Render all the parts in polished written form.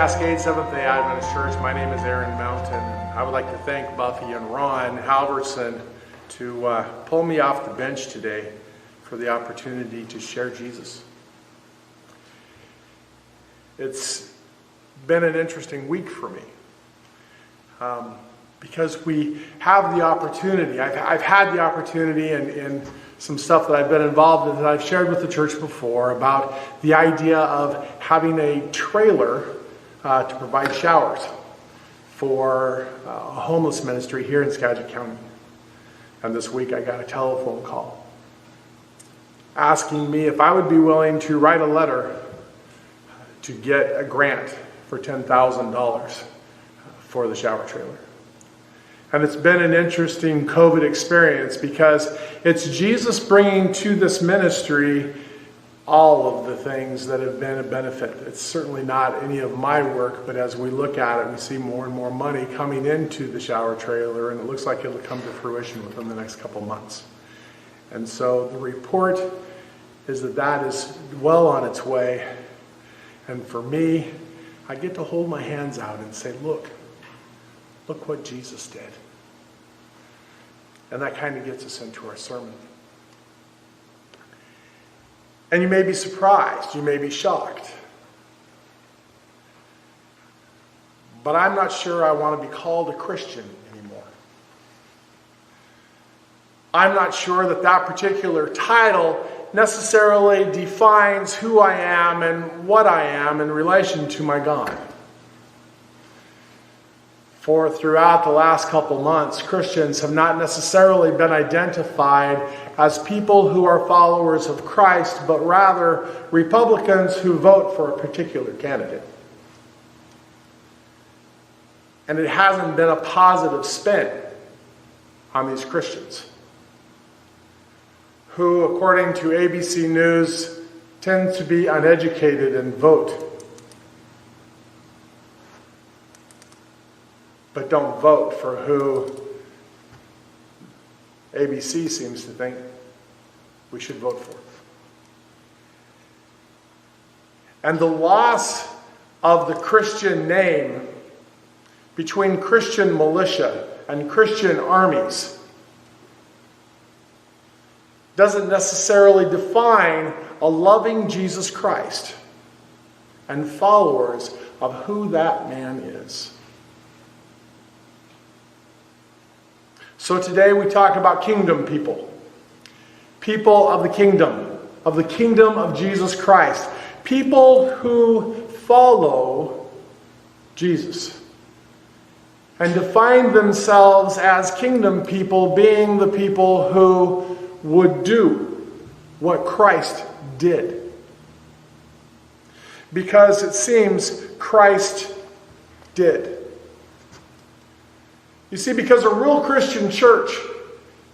Cascade Seventh-day Adventist Church. My name is Aaron Mountain. And I would like to thank Buffy and Ron Halverson to pull me off the bench today for the opportunity to share Jesus. It's been an interesting week for me because we have the opportunity. I've had the opportunity in some stuff that I've been involved in that I've shared with the church before about the idea of having a trailer to provide showers for a homeless ministry here in Skagit County. And this week I got a telephone call asking me if I would be willing to write a letter to get a grant for $10,000 for the shower trailer. And it's been an interesting COVID experience because it's Jesus bringing to this ministry all of the things that have been a benefit. It's certainly not any of my work, but as we look at it, we see more and more money coming into the shower trailer, and it looks like it'll come to fruition within the next couple months. And so the report is that is well on its way. And for me, I get to hold my hands out and say, look what Jesus did. And that kind of gets us into our sermon. And you may be surprised, you may be shocked. But I'm not sure I want to be called a Christian anymore. I'm not sure that particular title necessarily defines who I am and what I am in relation to my God. For throughout the last couple months, Christians have not necessarily been identified as people who are followers of Christ, but rather Republicans who vote for a particular candidate. And it hasn't been a positive spin on these Christians, who, according to ABC News, tend to be uneducated and vote, but don't vote for who ABC seems to think we should vote for. And the loss of the Christian name between Christian militia and Christian armies doesn't necessarily define a loving Jesus Christ and followers of who that man is. So today we talk about kingdom people. People of the kingdom of Jesus Christ. People who follow Jesus and define themselves as kingdom people, being the people who would do what Christ did. Because it seems Christ did. You see, because a real Christian church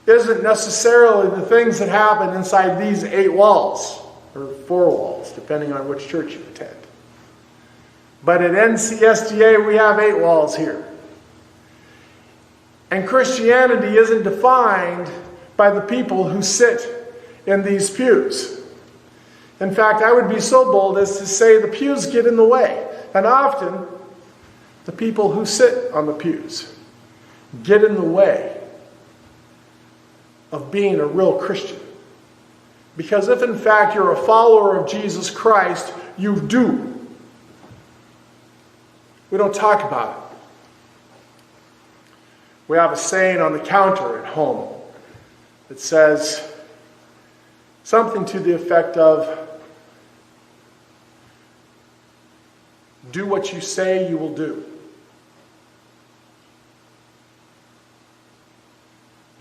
isn't necessarily the things that happen inside these 8 walls, or 4 walls, depending on which church you attend. But at NCSDA, we have 8 walls here. And Christianity isn't defined by the people who sit in these pews. In fact, I would be so bold as to say the pews get in the way. And often, the people who sit on the pews get in the way of being a real Christian. Because if in fact you're a follower of Jesus Christ, you do. We don't talk about it. We have a saying on the counter at home that says something to the effect of, do what you say you will do.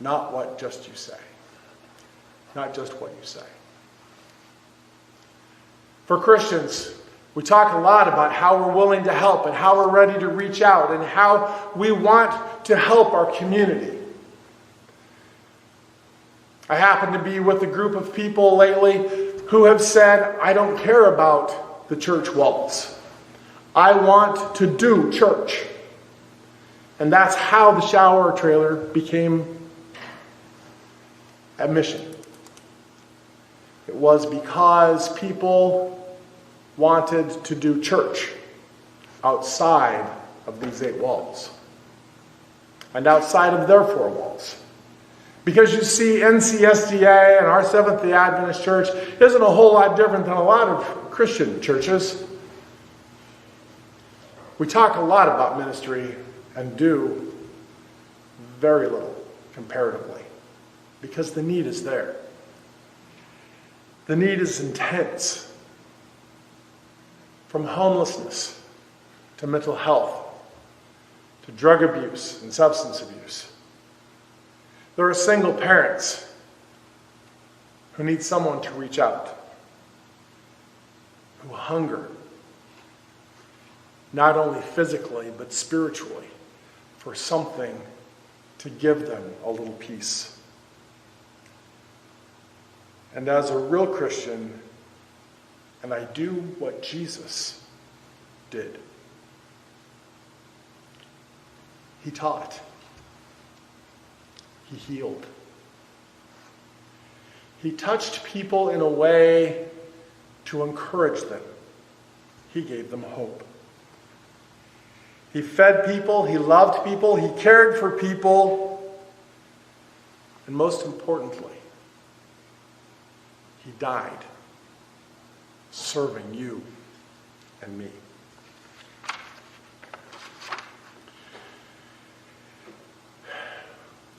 Not what just you say. Not just what you say. For Christians, we talk a lot about how we're willing to help and how we're ready to reach out and how we want to help our community. I happen to be with a group of people lately who have said, I don't care about the church walls. I want to do church. And that's how the shower trailer became a mission. It was because people wanted to do church. outside of these 8 walls and outside of their 4 walls. Because you see, NCSDA and our Seventh-day Adventist Church isn't a whole lot different than a lot of Christian churches. We talk a lot about ministry and do very little comparatively because the need is there. The need is intense. From homelessness to mental health to drug abuse and substance abuse. There are single parents who need someone to reach out, who hunger, not only physically but spiritually, for something to give them a little peace. And as a real Christian, and I do what Jesus did. He taught. He healed. He touched people in a way to encourage them. He gave them hope. He fed people. He loved people. He cared for people. And most importantly, he died serving you and me.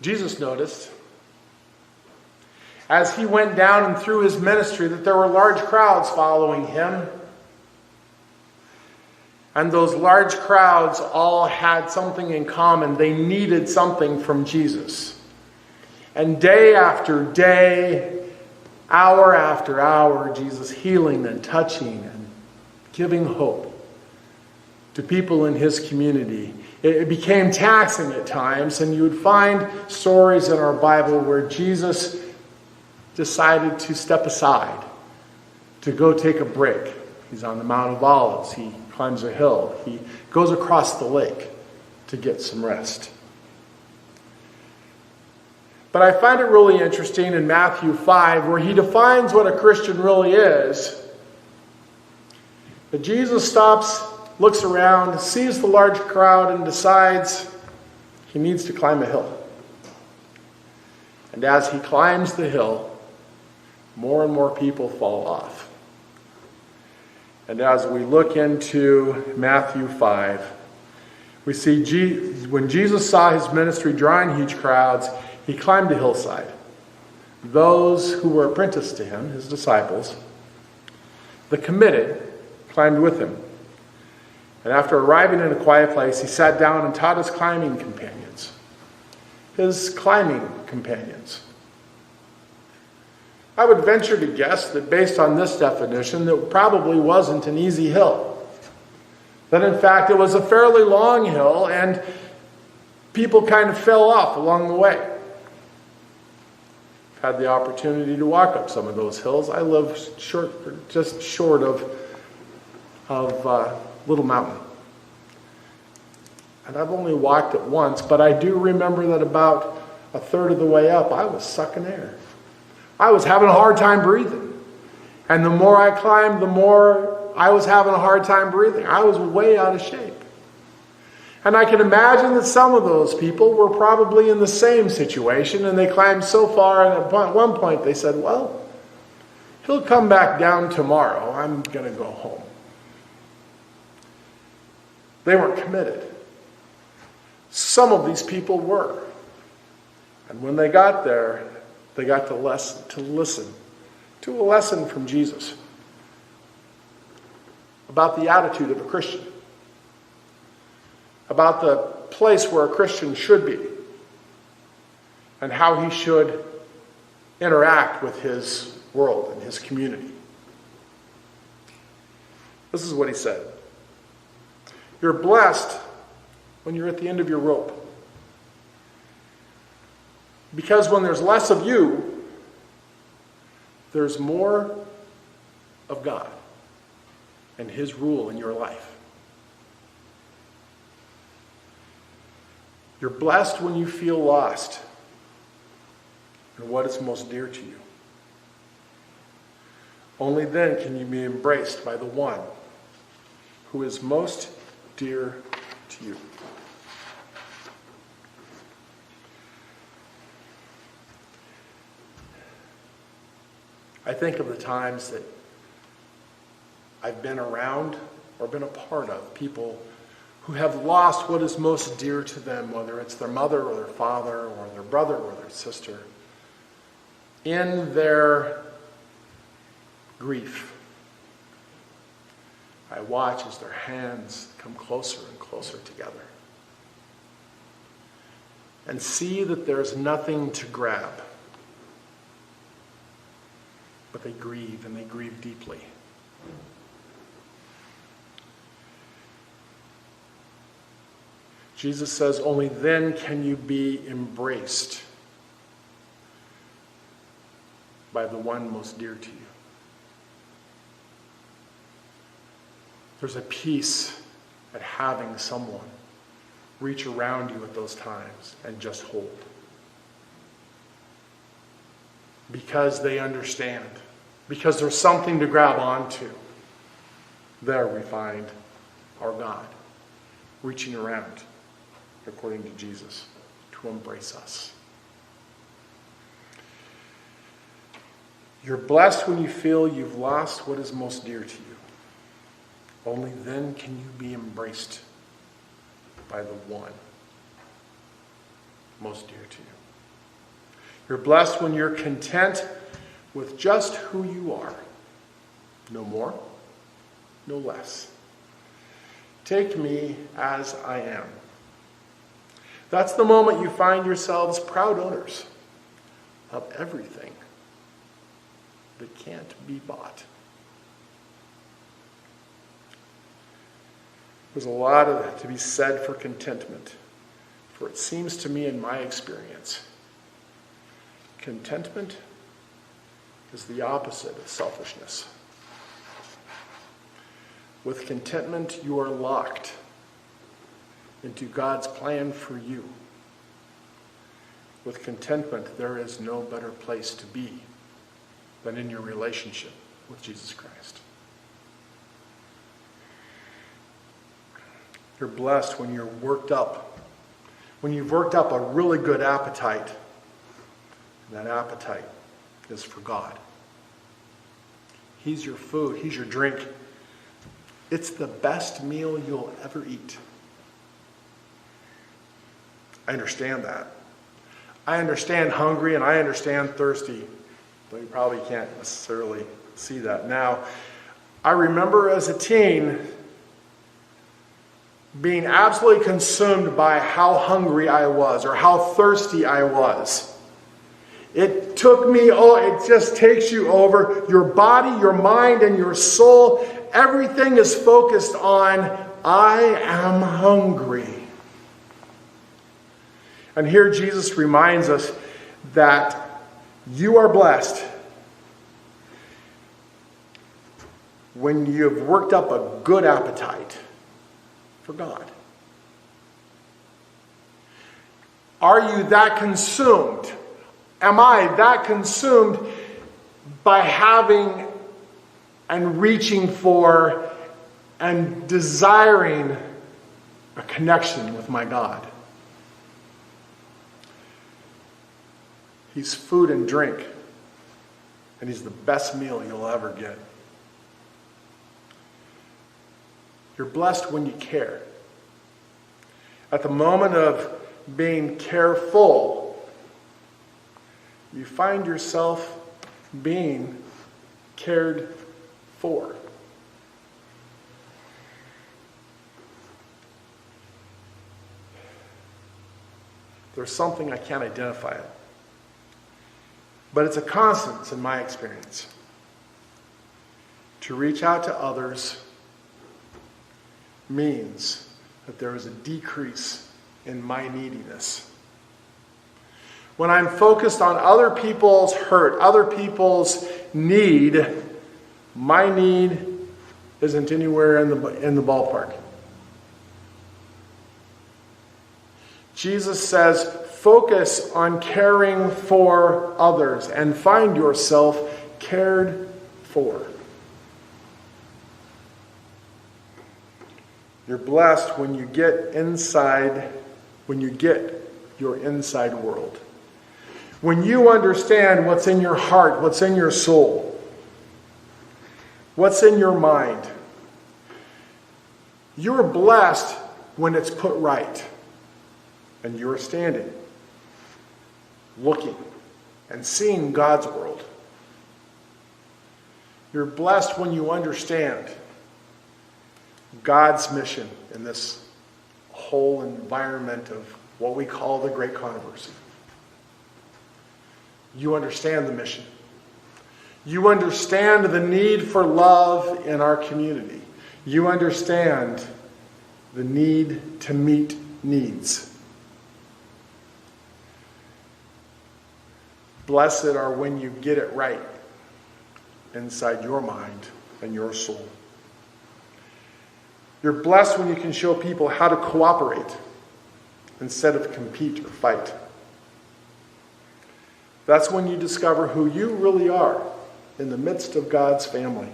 Jesus noticed, as he went down and through his ministry, that there were large crowds following him. And those large crowds all had something in common. They needed something from Jesus. And day after day, hour after hour, Jesus healing and touching and giving hope to people in his community. It became taxing at times, and you would find stories in our Bible where Jesus decided to step aside, to go take a break. He's on the Mount of Olives. He climbs a hill. He goes across the lake to get some rest. But I find it really interesting in Matthew 5, where he defines what a Christian really is. But Jesus stops, looks around, sees the large crowd, and decides he needs to climb a hill. And as he climbs the hill, more and more people fall off. And as we look into Matthew 5, we see when Jesus saw his ministry drawing huge crowds, he climbed a hillside. Those who were apprenticed to him, his disciples, the committed, climbed with him. And after arriving in a quiet place, he sat down and taught his climbing companions. His climbing companions. I would venture to guess that based on this definition, that probably wasn't an easy hill. That in fact it was a fairly long hill and people kind of fell off along the way. I've had the opportunity to walk up some of those hills. I live just short of Little Mountain. And I've only walked it once, but I do remember that about a third of the way up, I was sucking air. I was having a hard time breathing. And the more I climbed, the more I was having a hard time breathing. I was way out of shape. And I can imagine that some of those people were probably in the same situation, and they climbed so far, and at one point they said, well, he'll come back down tomorrow. I'm going to go home. They weren't committed. Some of these people were. And when they got there, they got to listen to a lesson from Jesus about the attitude of a Christian, about the place where a Christian should be, and how he should interact with his world and his community. This is what he said. You're blessed when you're at the end of your rope. Because when there's less of you, there's more of God and his rule in your life. You're blessed when you feel lost in what is most dear to you. Only then can you be embraced by the one who is most dear to you? I think of the times that I've been around or been a part of people who have lost what is most dear to them, whether it's their mother or their father or their brother or their sister, in their grief. I watch as their hands come closer and closer together and see that there's nothing to grab. But they grieve, and they grieve deeply. Jesus says, only then can you be embraced by the one most dear to you. There's a peace at having someone reach around you at those times and just hold. Because they understand. Because there's something to grab onto. There we find our God reaching around, according to Jesus, to embrace us. You're blessed when you feel you've lost what is most dear to you. Only then can you be embraced by the one most dear to you. You're blessed when you're content with just who you are. No more, no less. Take me as I am. That's the moment you find yourselves proud owners of everything that can't be bought. There's a lot to be said for contentment, for it seems to me in my experience, contentment is the opposite of selfishness. With contentment, you are locked into God's plan for you. With contentment, there is no better place to be than in your relationship with Jesus Christ. You're blessed when you're worked up, when you've worked up a really good appetite. And that appetite is for God. He's your food. He's your drink. It's the best meal you'll ever eat. I understand that. I understand hungry and I understand thirsty, though you probably can't necessarily see that now. I remember as a teen being absolutely consumed by how hungry I was or how thirsty I was. It took me, it just takes you over. Your body, your mind, and your soul, everything is focused on, I am hungry. And here Jesus reminds us that you are blessed when you've worked up a good appetite for God. Are you that consumed? Am I that consumed by having and reaching for and desiring a connection with my God? He's food and drink, and He's the best meal you'll ever get. You're blessed when you care. At the moment of being careful, you find yourself being cared for. There's something I can't identify it, but it's a constant in my experience. To reach out to others means that there is a decrease in my neediness. When I'm focused on other people's hurt, other people's need, my need isn't anywhere in the ballpark. Jesus says, focus on caring for others and find yourself cared for. You're blessed when you get your inside world. When you understand what's in your heart, what's in your soul, what's in your mind. You're blessed when it's put right. And you're standing, looking, and seeing God's world. You're blessed when you understand God's mission in this whole environment of what we call the Great Controversy. You understand the mission. You understand the need for love in our community. You understand the need to meet needs. Blessed are when you get it right inside your mind and your soul. You're blessed when you can show people how to cooperate instead of compete or fight. That's when you discover who you really are in the midst of God's family.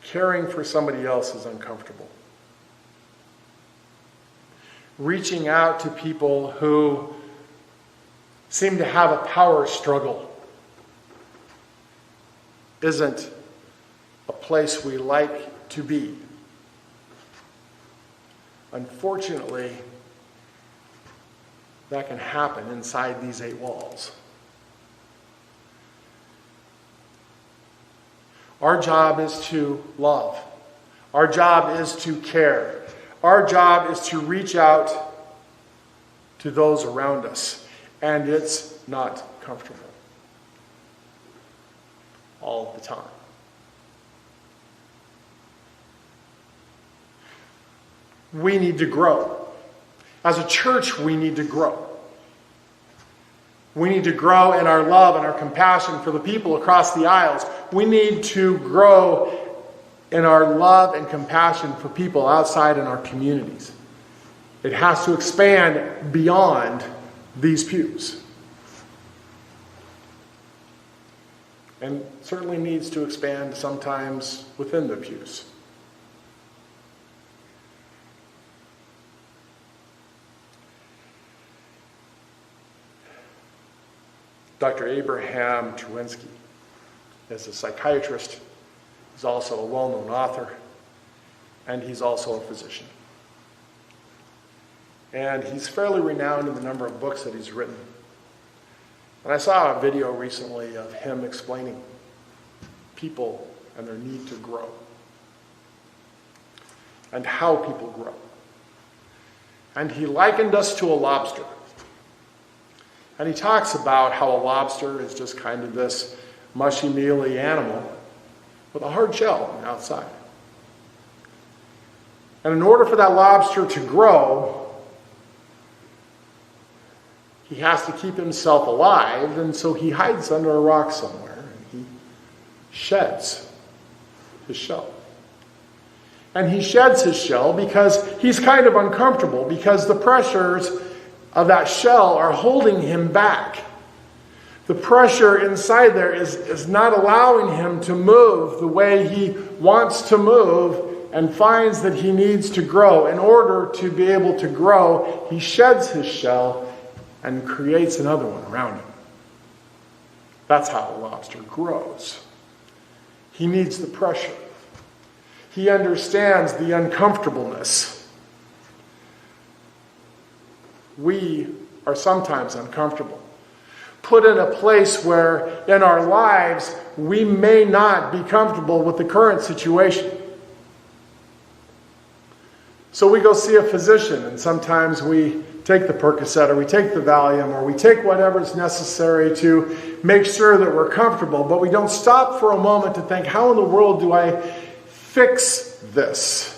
Caring for somebody else is uncomfortable. Reaching out to people who seem to have a power struggle isn't a place we like to be. Unfortunately, that can happen inside these 8 walls. Our job is to love. Our job is to care. Our job is to reach out to those around us. And it's not comfortable all the time. We need to grow. As a church, we need to grow. We need to grow in our love and our compassion for the people across the aisles. We need to grow in our love and compassion for people outside in our communities. It has to expand beyond these pews. And certainly needs to expand sometimes within the pews. Dr. Abraham Truwinski is a psychiatrist. He's also a well-known author, and he's also a physician. And he's fairly renowned in the number of books that he's written. And I saw a video recently of him explaining people and their need to grow, and how people grow. And he likened us to a lobster. And he talks about how a lobster is just kind of this mushy, mealy animal with a hard shell on the outside. And in order for that lobster to grow, he has to keep himself alive, and so he hides under a rock somewhere, and he sheds his shell. And he sheds his shell because he's kind of uncomfortable, because the pressures of that shell are holding him back. The pressure inside there is not allowing him to move the way he wants to move, and finds that he needs to grow. In order to be able to grow, he sheds his shell and creates another one around him. That's how a lobster grows. He needs the pressure. He understands the uncomfortableness. We are sometimes uncomfortable. Put in a place where in our lives we may not be comfortable with the current situation. So we go see a physician, and sometimes we take the Percocet, or we take the Valium, or we take whatever's necessary to make sure that we're comfortable, but we don't stop for a moment to think, how in the world do I fix this?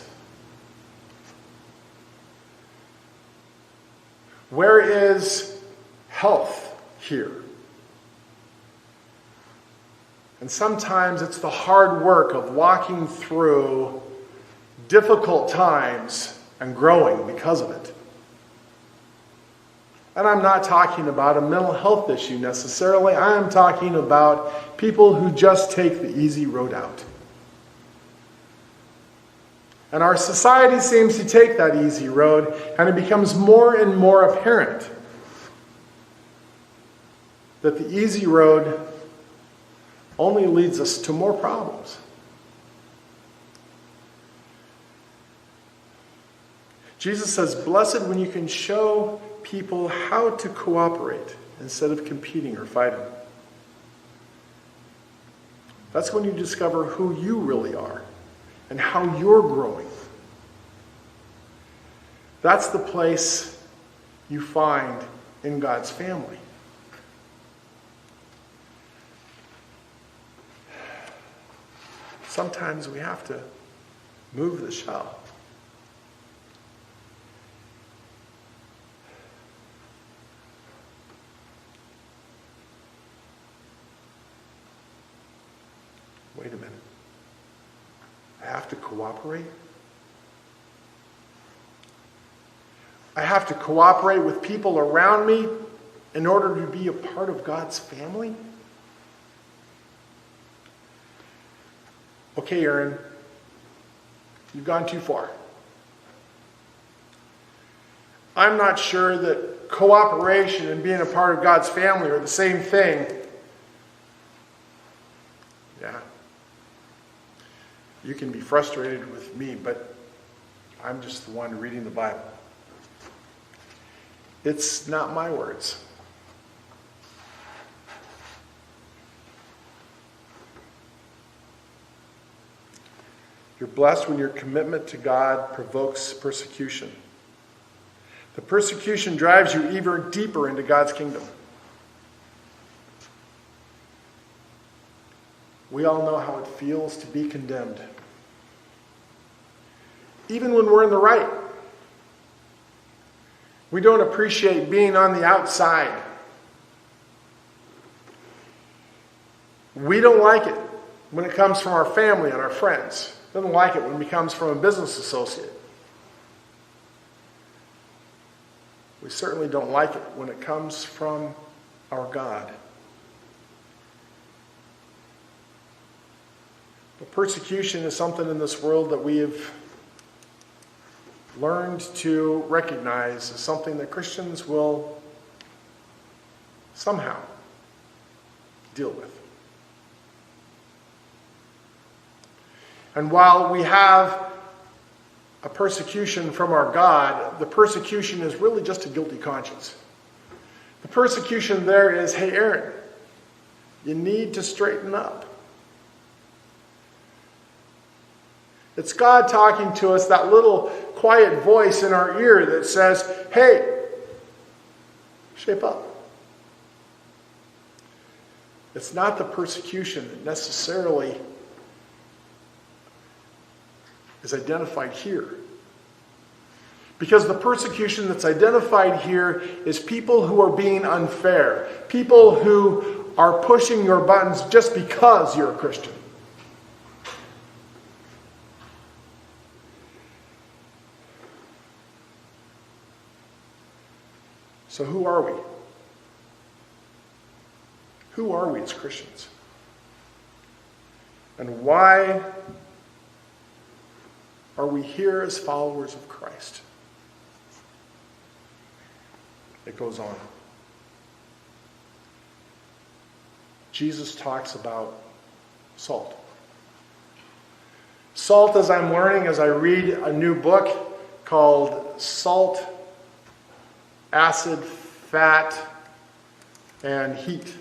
Where is health here? And sometimes it's the hard work of walking through difficult times and growing because of it. And I'm not talking about a mental health issue necessarily. I am talking about people who just take the easy road out. And our society seems to take that easy road, and it becomes more and more apparent that the easy road only leads us to more problems. Jesus says, blessed when you can show people how to cooperate instead of competing or fighting. That's when you discover who you really are and how you're growing. That's the place you find in God's family. Sometimes we have to move the shell. Wait a minute. I have to cooperate? I have to cooperate with people around me in order to be a part of God's family? Okay, Aaron, you've gone too far. I'm not sure that cooperation and being a part of God's family are the same thing. Yeah. You can be frustrated with me, but I'm just the one reading the Bible. It's not my words. You're blessed when your commitment to God provokes persecution. The persecution drives you even deeper into God's kingdom. We all know how it feels to be condemned. Even when we're in the right. We don't appreciate being on the outside. We don't like it when it comes from our family and our friends. We don't like it when it comes from a business associate. We certainly don't like it when it comes from our God. But persecution is something in this world that we have learned to recognize as something that Christians will somehow deal with. And while we have a persecution from our God, the persecution is really just a guilty conscience. The persecution there is, hey, Aaron, you need to straighten up. It's God talking to us, that little quiet voice in our ear that says, hey, shape up. It's not the persecution that necessarily is identified here. Because the persecution that's identified here is people who are being unfair. People who are pushing your buttons just because you're a Christian. So who are we? Who are we as Christians? And why are we here as followers of Christ? It goes on. Jesus talks about salt. Salt, as I'm learning, as I read a new book called Salt, Acid, Fat, and Heat.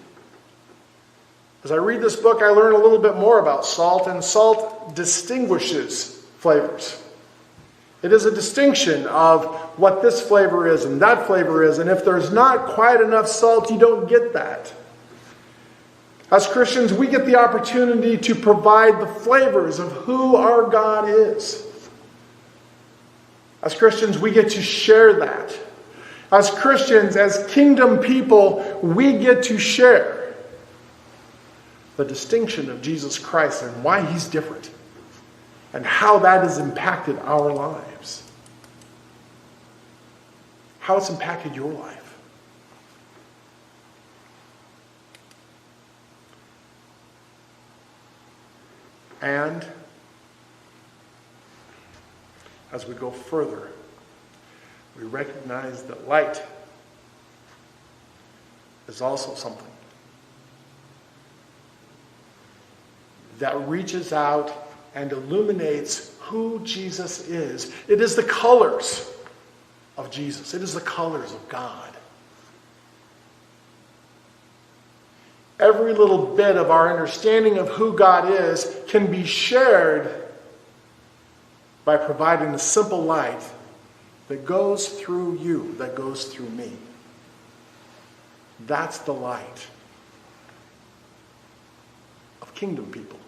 As I read this book, I learn a little bit more about salt, and salt distinguishes flavors. It is a distinction of what this flavor is and that flavor is, and if there's not quite enough salt, you don't get that. As Christians, we get the opportunity to provide the flavors of who our God is. As Christians, we get to share that. As Christians, as kingdom people, we get to share the distinction of Jesus Christ and why he's different and how that has impacted our lives. How it's impacted your life. And as we go further, we recognize that light is also something that reaches out and illuminates who Jesus is. It is the colors of Jesus. It is the colors of God. Every little bit of our understanding of who God is can be shared by providing the simple light that goes through you, that goes through me. That's the light of kingdom people.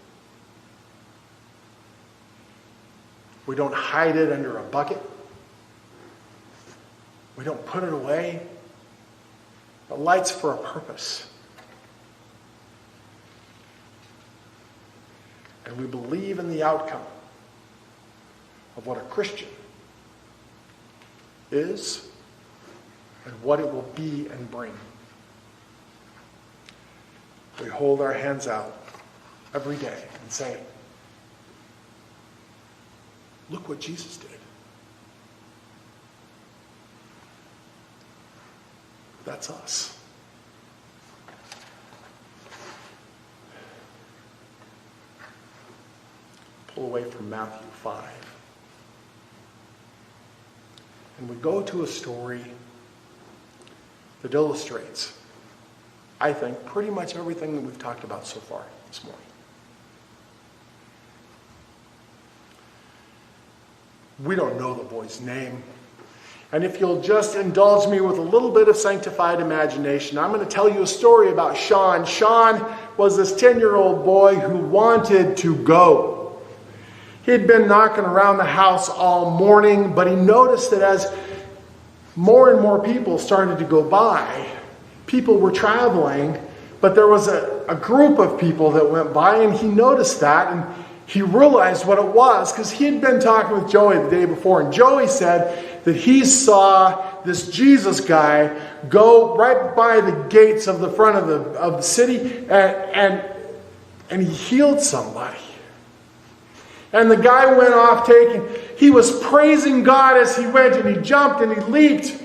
We don't hide it under a bucket. We don't put it away. The light's for a purpose. And we believe in the outcome of what a Christian is and what it will be and bring. We hold our hands out every day and say, look what Jesus did. That's us. Pull away from Matthew 5. And we go to a story that illustrates, I think, pretty much everything that we've talked about so far this morning. We don't know the boy's name. And if you'll just indulge me with a little bit of sanctified imagination, I'm going to tell you a story about Sean. Sean was this 10-year-old boy who wanted to go. He'd been knocking around the house all morning, but he noticed that as more and more people started to go by, people were traveling, but there was a group of people that went by, and he noticed that, and he realized what it was, because he had been talking with Joey the day before, and Joey said that he saw this Jesus guy go right by the gates of the front of the city, and he healed somebody. And the guy went off he was praising God as he went, and he jumped and he leaped.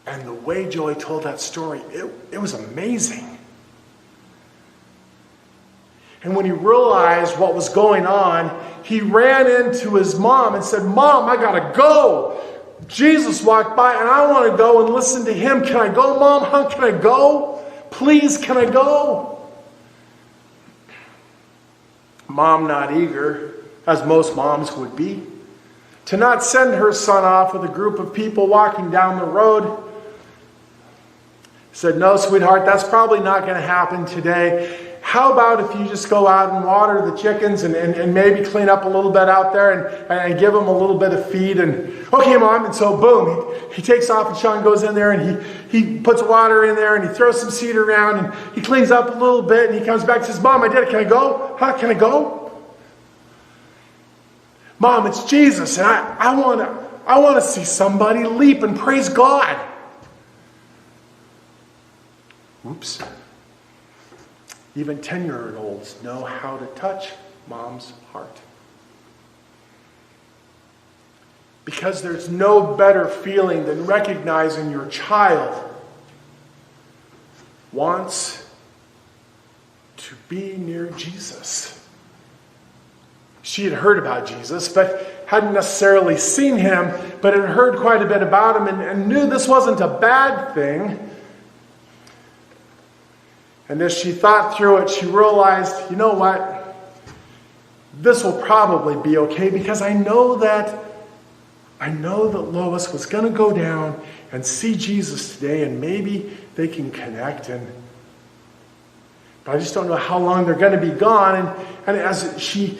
And the way Joey told that story, it was amazing. And when he realized what was going on, he ran into his mom and said, "Mom, I gotta go. Jesus walked by and I want to go and listen to him. Can I go, Mom? How can I go? Please, can I go?" Mom, not eager, as most moms would be, to not send her son off with a group of people walking down the road, said, "No, sweetheart, that's probably not going to happen today. How about if you just go out and water the chickens and maybe clean up a little bit out there and give them a little bit of feed?" And okay, Mom. And so boom, he takes off, and Sean goes in there and he puts water in there and he throws some seed around and he cleans up a little bit and he comes back and says, "Mom, I did it. Can I go? Huh? Can I go? Mom, it's Jesus, and I want to see somebody leap and praise God." Oops. Even 10-year-olds know how to touch Mom's heart. Because there's no better feeling than recognizing your child wants to be near Jesus. She had heard about Jesus, but hadn't necessarily seen him, but had heard quite a bit about him and knew this wasn't a bad thing. And as she thought through it, she realized, you know what? This will probably be okay, because I know that Lois was going to go down and see Jesus today, and maybe they can connect. But I just don't know how long they're going to be gone. And as she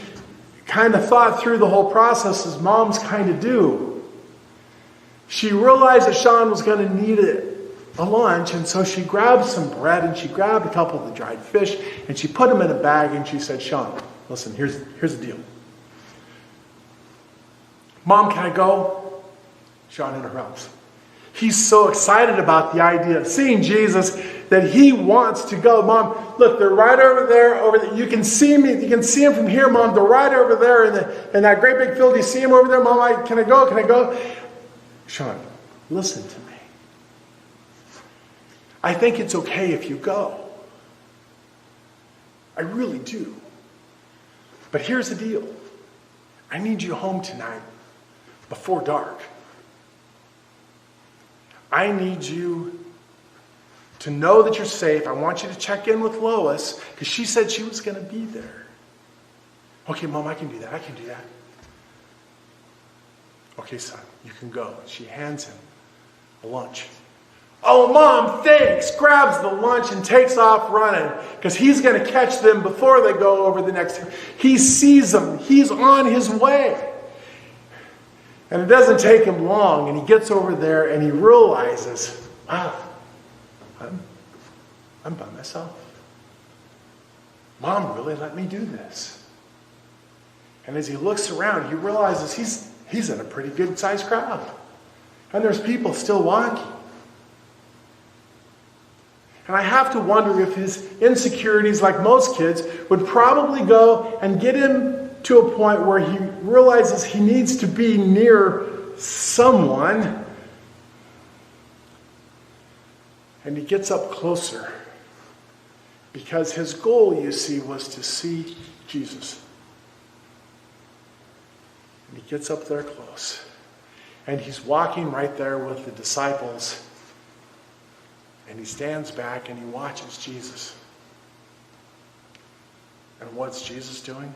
kind of thought through the whole process, as moms kind of do, she realized that Sean was going to need a lunch, and so she grabbed some bread and she grabbed a couple of the dried fish and she put them in a bag and she said, "Sean, listen, here's the deal. Mom, can I go?" Sean interrupts. He's so excited about the idea of seeing Jesus that he wants to go. Mom, look, they're right over there. You can see me. You can see them from here, Mom. They're right over there in that great big field. Do you see them over there, Mom? Can I go? Can I go? Sean, listen to me. I think it's okay if you go. I really do. But here's the deal. I need you home tonight before dark. I need you to know that you're safe. I want you to check in with Lois because she said she was going to be there. Okay, Mom, I can do that. I can do that. Okay, son, you can go. She hands him a lunch. Oh, Mom, thanks. Grabs the lunch and takes off running because he's going to catch them before they go over the next. He sees them. He's on his way. And it doesn't take him long, and he gets over there and he realizes, wow, I'm by myself. Mom really let me do this. And as he looks around, he realizes he's in a pretty good-sized crowd. And there's people still walking. And I have to wonder if his insecurities, like most kids, would probably go and get him to a point where he realizes he needs to be near someone. And he gets up closer. Because his goal, you see, was to see Jesus. And he gets up there close. And he's walking right there with the disciples. And he stands back and he watches Jesus. And what's Jesus doing?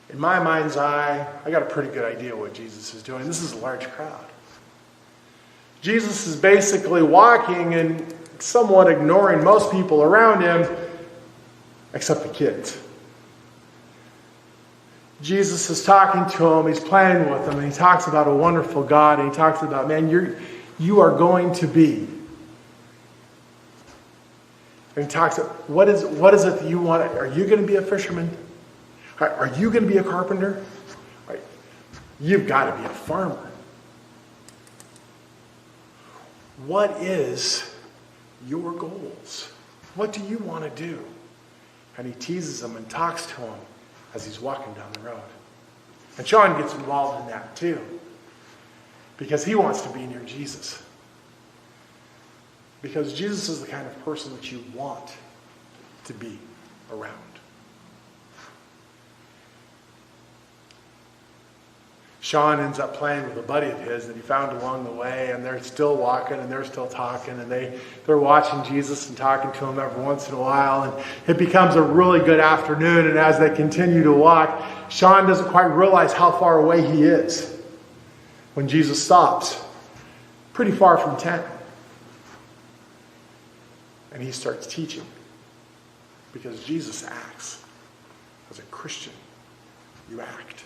In my mind's eye, I got a pretty good idea what Jesus is doing. This is a large crowd. Jesus is basically walking and somewhat ignoring most people around him, except the kids. Jesus is talking to them, he's playing with them, and he talks about a wonderful God, and he talks about, man, you are going to be. And he talks about, what is it that you want? Are you going to be a fisherman? Are you going to be a carpenter? You've got to be a farmer. What is your goals? What do you want to do? And he teases them and talks to them as he's walking down the road. And Sean gets involved in that too. Because he wants to be near Jesus. Because Jesus is the kind of person that you want to be around. Sean ends up playing with a buddy of his that he found along the way, and they're still walking and they're still talking, and they're watching Jesus and talking to him every once in a while, and it becomes a really good afternoon. And as they continue to walk, Sean doesn't quite realize how far away he is when Jesus stops, pretty far from town. And he starts teaching, because Jesus acts. As a Christian, you act.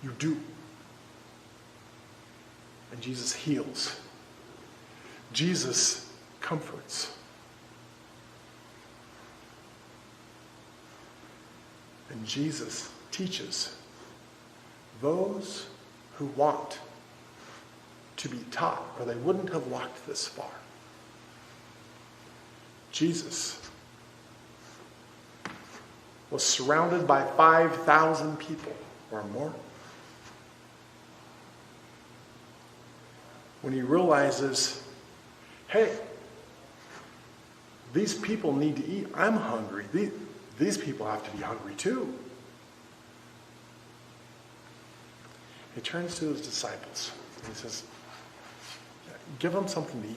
You do. And Jesus heals. Jesus comforts. And Jesus teaches those who want to be taught, or they wouldn't have walked this far. Jesus was surrounded by 5,000 people or more. When he realizes, hey, these people need to eat. I'm hungry. These people have to be hungry too. He turns to his disciples and he says, give them something to eat.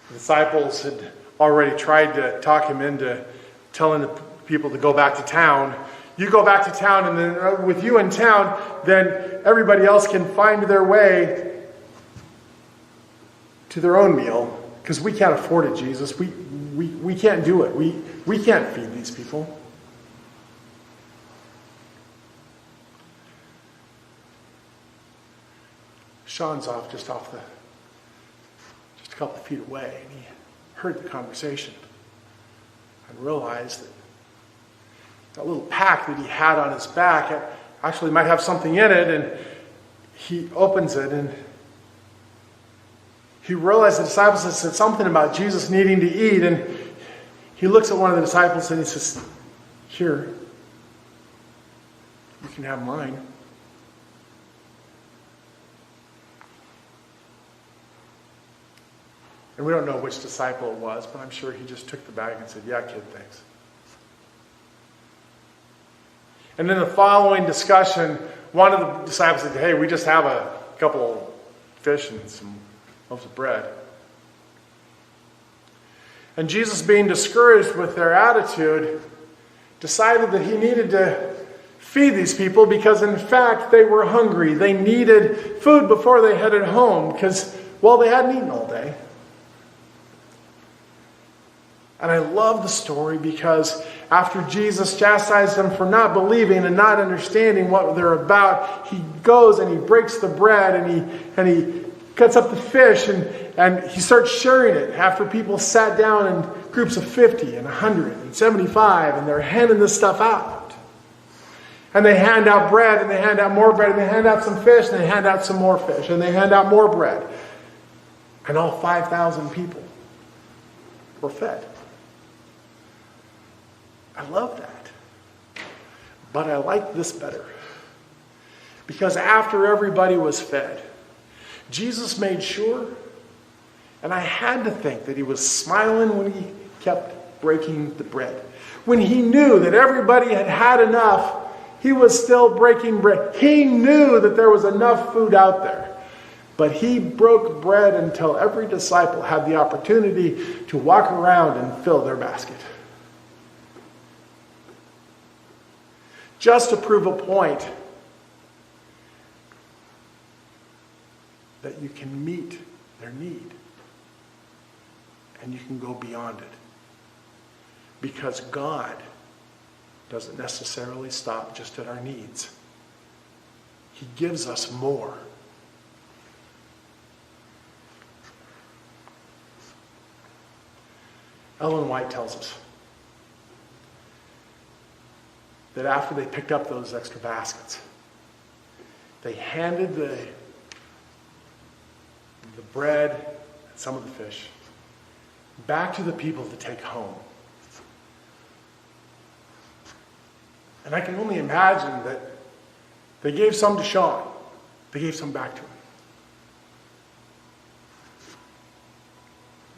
The disciples had already tried to talk him into telling the people to go back to town. You go back to town, and then with you in town, then everybody else can find their way to their own meal, because we can't afford it, Jesus. We can't do it. We can't feed these people. Sean's just a couple of feet away, and he heard the conversation and realized that little pack that he had on his back actually might have something in it, and he opens it, and he realized the disciples had said something about Jesus needing to eat, and he looks at one of the disciples and he says, "Here, you can have mine." And we don't know which disciple it was, but I'm sure he just took the bag and said, "Yeah, kid, thanks." And in the following discussion, one of the disciples said, "Hey, we just have a couple fish and some loaves of bread." And Jesus, being discouraged with their attitude, decided that he needed to feed these people because, in fact, they were hungry. They needed food before they headed home because, well, they hadn't eaten all day. And I love the story because after Jesus chastised them for not believing and not understanding what they're about, he goes and he breaks the bread and he cuts up the fish and he starts sharing it after people sat down in groups of 50 and 100 and 75 and they're handing this stuff out. And they hand out bread and they hand out more bread and they hand out some fish and they hand out some more fish and they hand out more bread. And all 5,000 people were fed. I love that. But I like this better. Because after everybody was fed, Jesus made sure, and I had to think that he was smiling when he kept breaking the bread. When he knew that everybody had had enough, he was still breaking bread. He knew that there was enough food out there. But he broke bread until every disciple had the opportunity to walk around and fill their basket. Just to prove a point that you can meet their need and you can go beyond it. Because God doesn't necessarily stop just at our needs. He gives us more. Ellen White tells us that after they picked up those extra baskets, they handed the bread and some of the fish back to the people to take home. And I can only imagine that they gave some to Sean. They gave some back to him.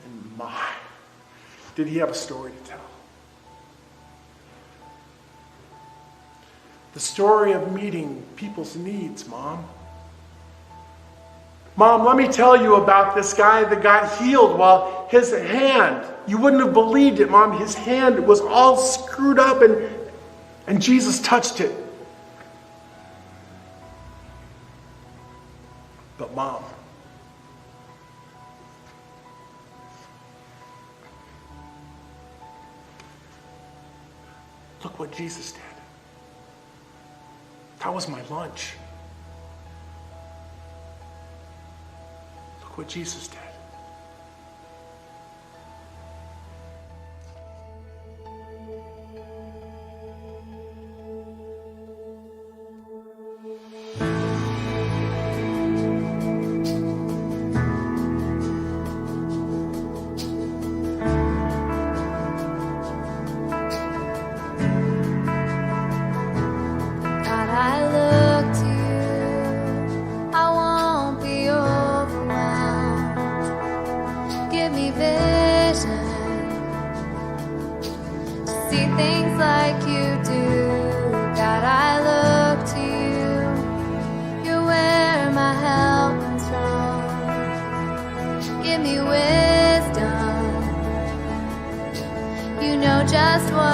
And my, did he have a story to tell. The story of meeting people's needs, Mom. Mom, let me tell you about this guy that got healed while his hand, you wouldn't have believed it, Mom, his hand was all screwed up and Jesus touched it. But Mom, look what Jesus did. That was my lunch. Look what Jesus did. Just what